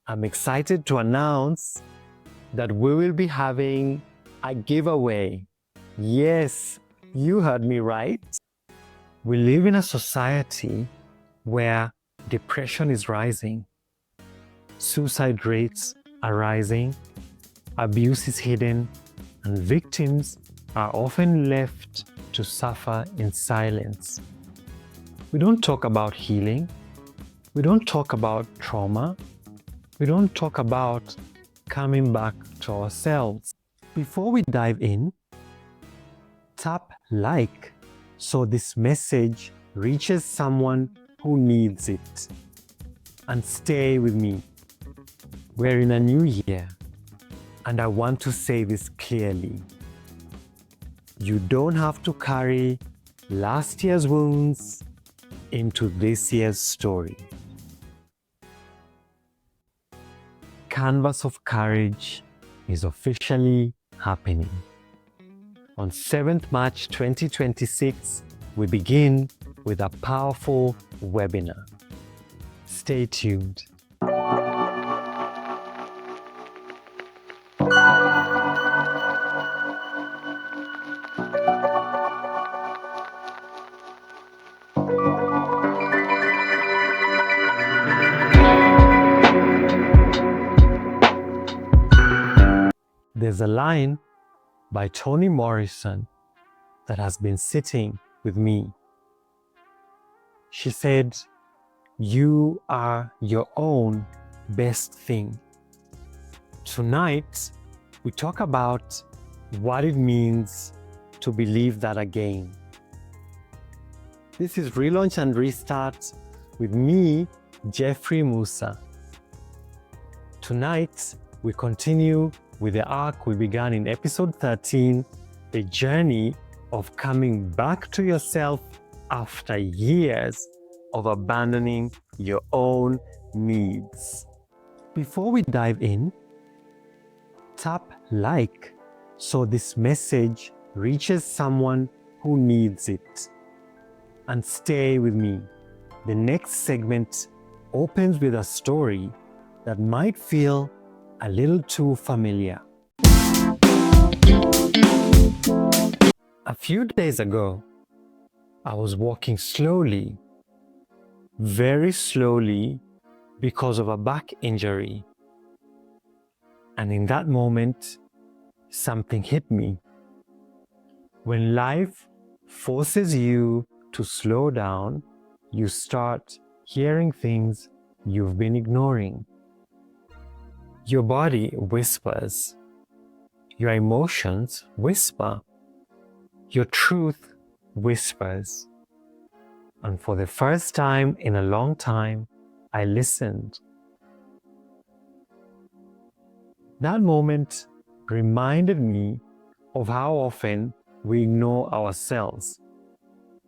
I'm excited to announce that we will be having a giveaway. Yes, you heard me right. We live in a society where depression is rising, suicide rates are rising, abuse is hidden, and victims are often left to suffer in silence. We don't talk about healing. We don't talk about trauma. We don't talk about coming back to ourselves. Before we dive in, tap like so this message reaches someone who needs it. And stay with me. We're in a new year, and I want to say this clearly. You don't have to carry last year's wounds into this year's story. Canvas of Courage is officially happening. On 7th March 2026, we begin with a powerful webinar. Stay tuned. There's a line by Toni Morrison that has been sitting with me. She said, "You are your own best thing." Tonight, we talk about what it means to believe that again. This is Relaunch and Restart with me, Jeffrey Musa. Tonight, we continue with the arc we began in episode 13, the journey of coming back to yourself after years of abandoning your own needs. Before we dive in, tap like so this message reaches someone who needs it. And stay with me. The next segment opens with a story that might feel a little too familiar. A few days ago, I was walking slowly, very slowly, because of a back injury. And in that moment, something hit me. When life forces you to slow down, you start hearing things you've been ignoring. Your body whispers. Your emotions whisper. Your truth whispers. And for the first time in a long time, I listened. That moment reminded me of how often we ignore ourselves,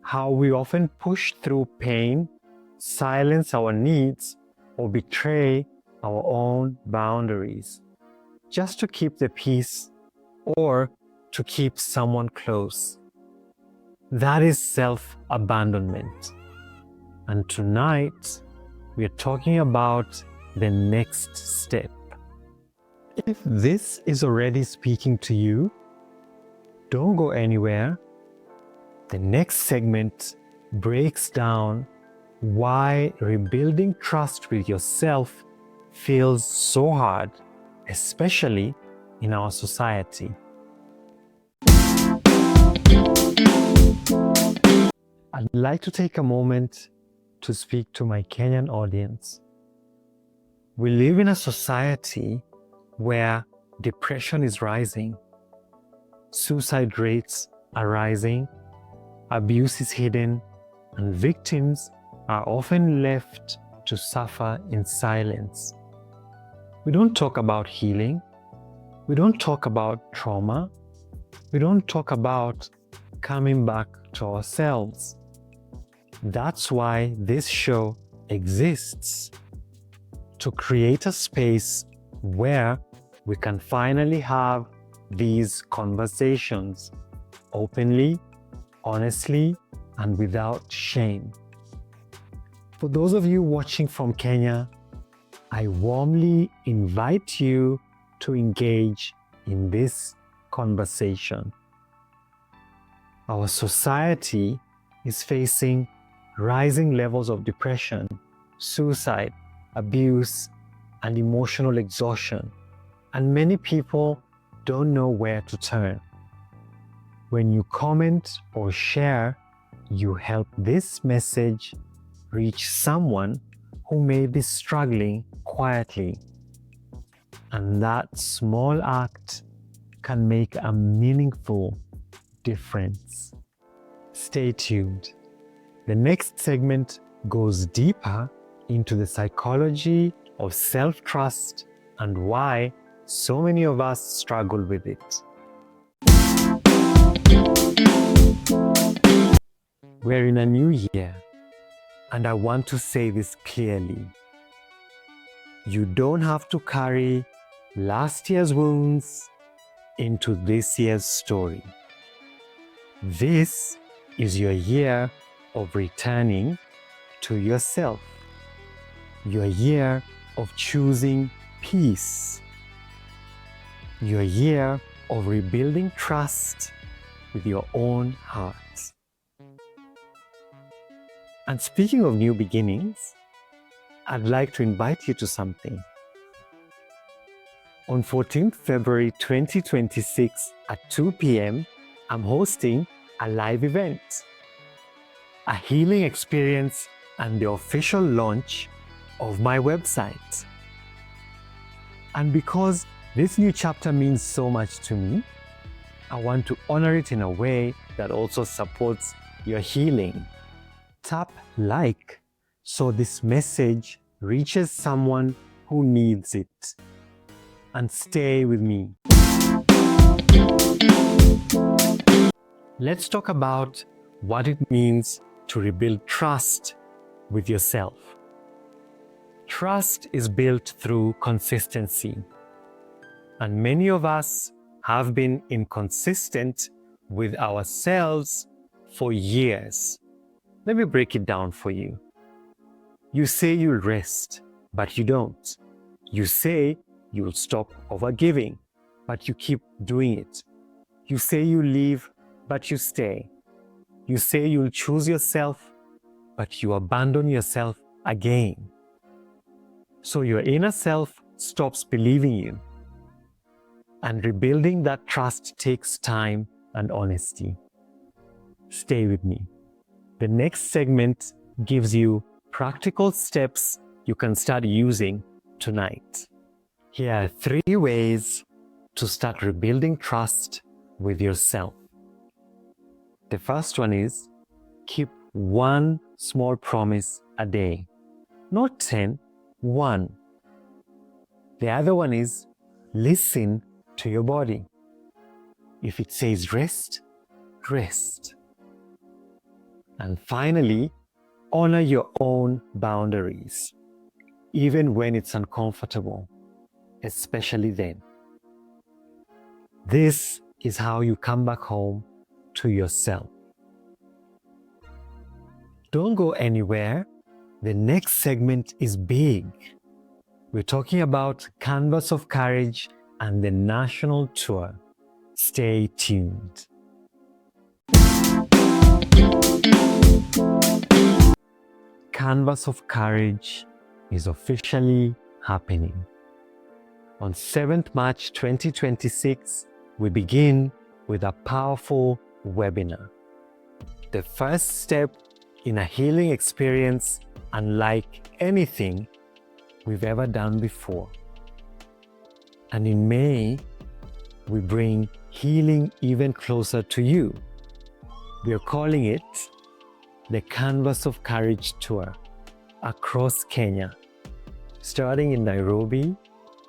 how we often push through pain, silence our needs, or betray our own boundaries, just to keep the peace or to keep someone close. That is self-abandonment. And tonight, we are talking about the next step. If this is already speaking to you, don't go anywhere. The next segment breaks down why rebuilding trust with yourself feels so hard, especially in our society. I'd like to take a moment to speak to my Kenyan audience. We live in a society where depression is rising, suicide rates are rising, abuse is hidden, and victims are often left to suffer in silence. We don't talk about healing. We don't talk about trauma. We don't talk about coming back to ourselves. That's why this show exists, to create a space where we can finally have these conversations openly, honestly, and without shame. For those of you watching from Kenya, I warmly invite you to engage in this conversation. Our society is facing rising levels of depression, suicide, abuse, and emotional exhaustion, and many people don't know where to turn. When you comment or share, you help this message reach someone who may be struggling quietly. And that small act can make a meaningful difference. Stay tuned. The next segment goes deeper into the psychology of self-trust and why so many of us struggle with it. We're in a new year, and I want to say this clearly. You don't have to carry last year's wounds into this year's story. This is your year of returning to yourself, your year of choosing peace, your year of rebuilding trust with your own heart. And speaking of new beginnings, I'd like to invite you to something. On 14th February 2026 at 2 p.m., I'm hosting a live event, a healing experience and the official launch of my website. And because this new chapter means so much to me, I want to honor it in a way that also supports your healing. Tap like so this message reaches someone who needs it. And stay with me. Let's talk about what it means to rebuild trust with yourself. Trust is built through consistency, and many of us have been inconsistent with ourselves for years. Let me break it down for you. You say you'll rest, but you don't. You say you'll stop overgiving, but you keep doing it. You say you'll leave, but you stay. You say you'll choose yourself, but you abandon yourself again. So your inner self stops believing you. And rebuilding that trust takes time and honesty. Stay with me. The next segment gives you practical steps you can start using tonight. Here are 3 ways to start rebuilding trust with yourself. The first one is keep 1 small promise a day. Not 10, 1. The other one is listen to your body. If it says rest, rest. And finally, honor your own boundaries, even when it's uncomfortable, especially then. This is how you come back home to yourself. Don't go anywhere. The next segment is big. We're talking about Canvas of Courage and the national tour. Stay tuned. Canvas of Courage is officially happening. On 7th March 2026, we begin with a powerful webinar. The first step in a healing experience unlike anything we've ever done before. And in May, we bring healing even closer to you. We are calling it the Canvas of Courage Tour across Kenya, starting in Nairobi,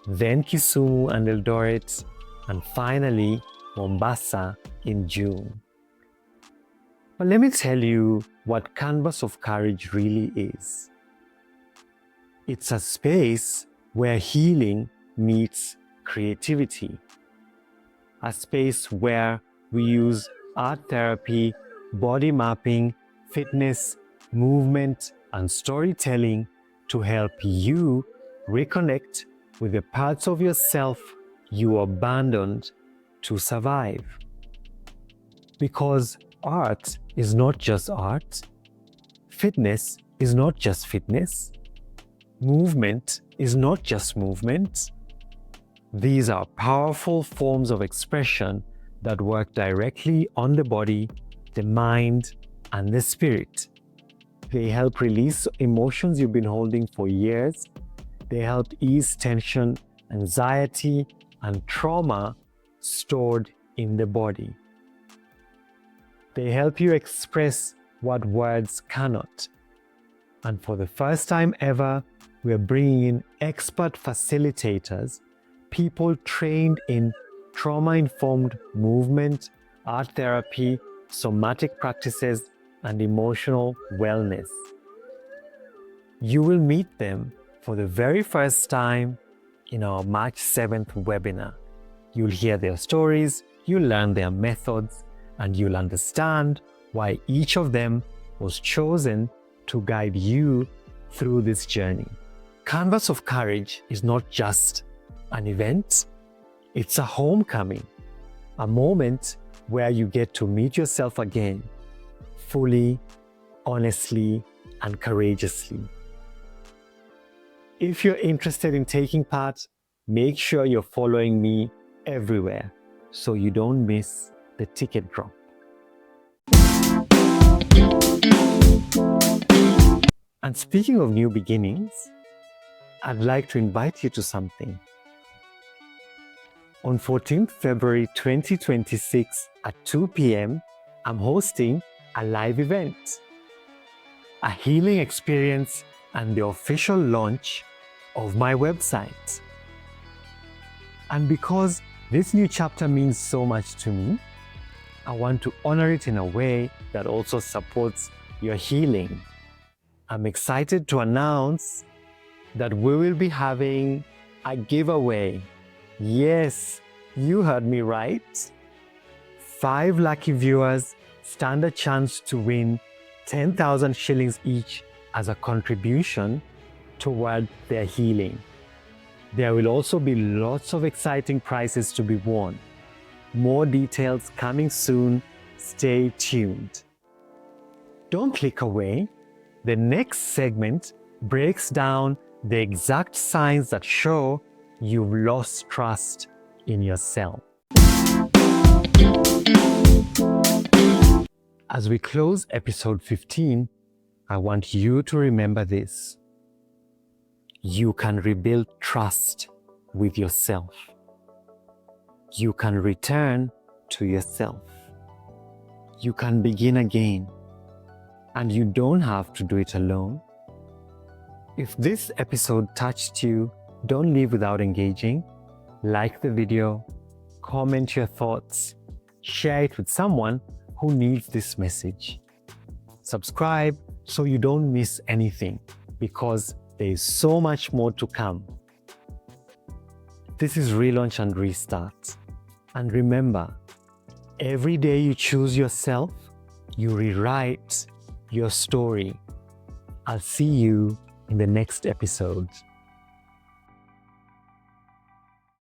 then Kisumu and Eldoret, and finally Mombasa in June. But let me tell you what Canvas of Courage really is. It's a space where healing meets creativity, a space where we use art therapy, body mapping, fitness, movement, and storytelling to help you reconnect with the parts of yourself you abandoned to survive. Because art is not just art, fitness is not just fitness, movement is not just movement. These are powerful forms of expression that work directly on the body, the mind, and the spirit. They help release emotions you've been holding for years. They help ease tension, anxiety, and trauma stored in the body. They help you express what words cannot. And for the first time ever, we are bringing in expert facilitators, people trained in trauma-informed movement, art therapy, somatic practices, and emotional wellness. You will meet them for the very first time in our March 7th webinar. You'll hear their stories, you'll learn their methods, and you'll understand why each of them was chosen to guide you through this journey. Canvas of Courage is not just an event, it's a homecoming, a moment where you get to meet yourself again, fully, honestly, and courageously. If you're interested in taking part, make sure you're following me everywhere so you don't miss the ticket drop. And speaking of new beginnings, I'd like to invite you to something. On 14th February 2026 at 2 p.m., I'm hosting a live event, a healing experience and the official launch of my website. And because this new chapter means so much to me, I want to honor it in a way that also supports your healing. I'm excited to announce that we will be having a giveaway. Yes, you heard me right. 5 lucky viewers stand a chance to win 10,000 shillings each as a contribution toward their healing. There will also be lots of exciting prizes to be won. More details coming soon. Stay tuned. Don't click away. The next segment breaks down the exact signs that show you've lost trust in yourself. As we close episode 15, I want you to remember this. You can rebuild trust with yourself. You can return to yourself. You can begin again. And you don't have to do it alone. If this episode touched you, don't leave without engaging. Like the video, comment your thoughts, share it with someone who needs this message. Subscribe so you don't miss anything, because there is so much more to come. This is Relaunch and Restart. And remember, every day you choose yourself, you rewrite your story. I'll see you in the next episode.